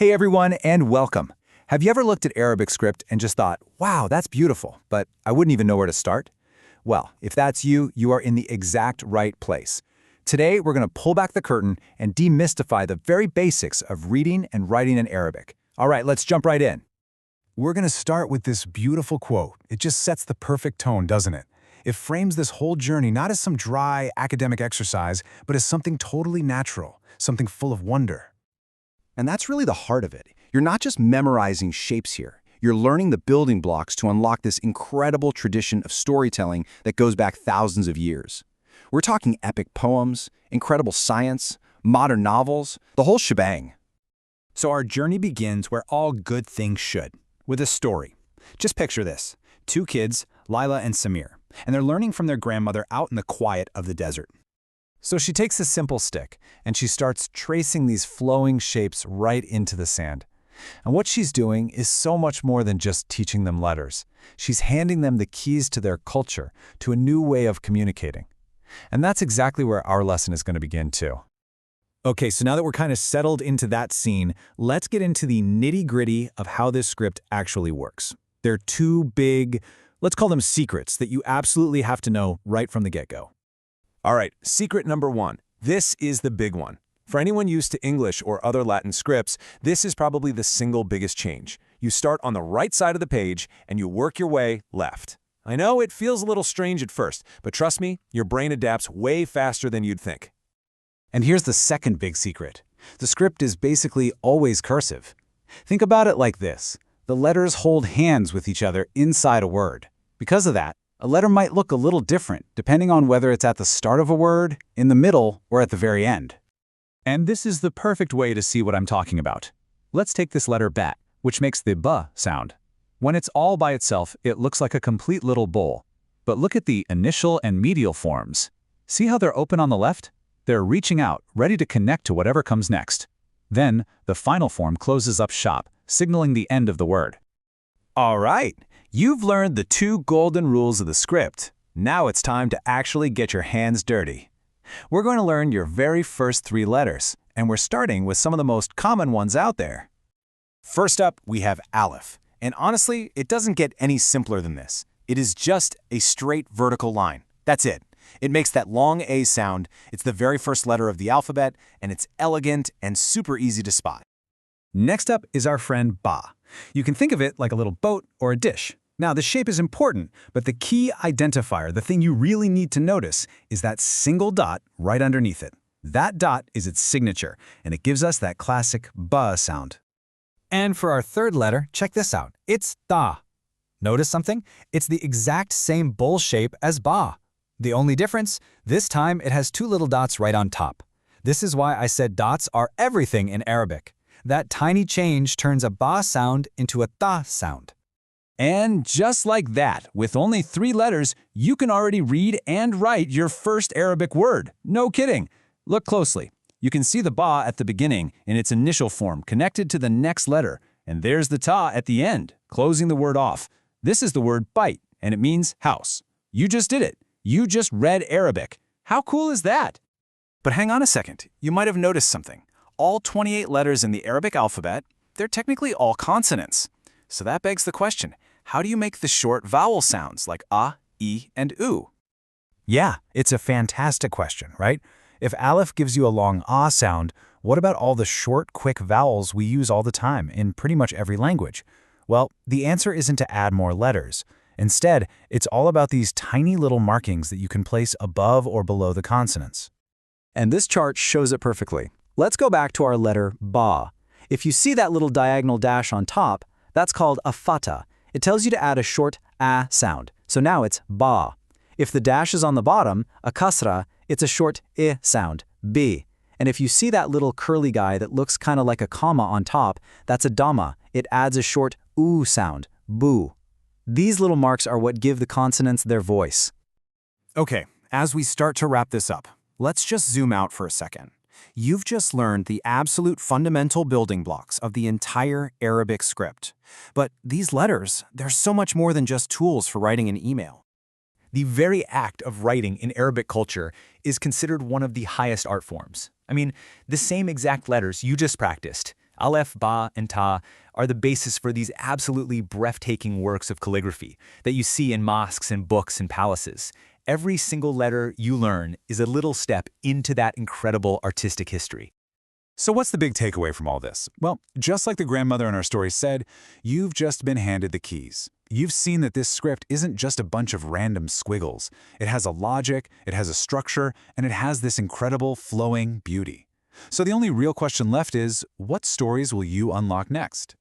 Hey everyone, and welcome. Have you ever looked at Arabic script and just thought, wow, that's beautiful, but I wouldn't even know where to start? Well, if that's you, you are in the exact right place. Today, we're going to pull back the curtain and demystify the very basics of reading and writing in Arabic. All right, let's jump right in. We're going to start with this beautiful quote. It just sets the perfect tone, doesn't it? It frames this whole journey not as some dry academic exercise, but as something totally natural, something full of wonder. And that's really the heart of it. You're not just memorizing shapes here. You're learning the building blocks to unlock this incredible tradition of storytelling that goes back thousands of years. We're talking epic poems, incredible science, modern novels, the whole shebang. So our journey begins where all good things should, with a story. Just picture this. Two kids, Lila and Samir, and they're learning from their grandmother out in the quiet of the desert. So she takes a simple stick, and she starts tracing these flowing shapes right into the sand. And what she's doing is so much more than just teaching them letters. She's handing them the keys to their culture, to a new way of communicating. And that's exactly where our lesson is going to begin too. Okay, so now that we're kind of settled into that scene, let's get into the nitty-gritty of how this script actually works. There are two big, let's call them secrets, that you absolutely have to know right from the get-go. All right, secret number one. This is the big one. For anyone used to English or other Latin scripts, this is probably the single biggest change. You start on the right side of the page and you work your way left. I know it feels a little strange at first, but trust me, your brain adapts way faster than you'd think. And here's the second big secret. The script is basically always cursive. Think about it like this. The letters hold hands with each other inside a word. Because of that, a letter might look a little different depending on whether it's at the start of a word, in the middle, or at the very end. And this is the perfect way to see what I'm talking about. Let's take this letter bat, which makes the B sound. When it's all by itself, it looks like a complete little bowl. But look at the initial and medial forms. See how they're open on the left? They're reaching out, ready to connect to whatever comes next. Then, the final form closes up shop, signaling the end of the word. All right. You've learned the two golden rules of the script. Now it's time to actually get your hands dirty. We're going to learn your very first three letters, and we're starting with some of the most common ones out there. First up, we have Aleph. And honestly, it doesn't get any simpler than this. It is just a straight vertical line. That's it. It makes that long A sound. It's the very first letter of the alphabet, and it's elegant and super easy to spot. Next up is our friend Ba. You can think of it like a little boat or a dish. Now, the shape is important, but the key identifier, the thing you really need to notice, is that single dot right underneath it. That dot is its signature, and it gives us that classic ba sound. And for our third letter, check this out. It's ta. Notice something? It's the exact same bowl shape as ba. The only difference, this time it has two little dots right on top. This is why I said dots are everything in Arabic. That tiny change turns a ba sound into a ta sound. And just like that, with only three letters, you can already read and write your first Arabic word. No kidding. Look closely. You can see the ba at the beginning in its initial form connected to the next letter, and there's the ta at the end, closing the word off. This is the word bait, and it means house. You just did it. You just read Arabic. How cool is that? But hang on a second. You might have noticed something. All 28 letters in the Arabic alphabet, they're technically all consonants. So that begs the question, how do you make the short vowel sounds like a, e, and u? Yeah, it's a fantastic question, right? If Aleph gives you a long ah sound, what about all the short, quick vowels we use all the time in pretty much every language? Well, the answer isn't to add more letters. Instead, it's all about these tiny little markings that you can place above or below the consonants. And this chart shows it perfectly. Let's go back to our letter ba. If you see that little diagonal dash on top, that's called a fatha. It tells you to add a short a sound. So now it's ba. If the dash is on the bottom, a kasra, it's a short I sound, b. And if you see that little curly guy that looks kind of like a comma on top, that's a dhamma. It adds a short u sound, bu. These little marks are what give the consonants their voice. Okay, as we start to wrap this up, let's just zoom out for a second. You've just learned the absolute fundamental building blocks of the entire Arabic script. But these letters, they're so much more than just tools for writing an email. The very act of writing in Arabic culture is considered one of the highest art forms. I mean, the same exact letters you just practiced, Aleph, Ba, and Ta are the basis for these absolutely breathtaking works of calligraphy that you see in mosques and books and palaces. Every single letter you learn is a little step into that incredible artistic history. So what's the big takeaway from all this? Well, just like the grandmother in our story said, you've just been handed the keys. You've seen that this script isn't just a bunch of random squiggles. It has a logic, it has a structure, and it has this incredible flowing beauty. So the only real question left is, what stories will you unlock next?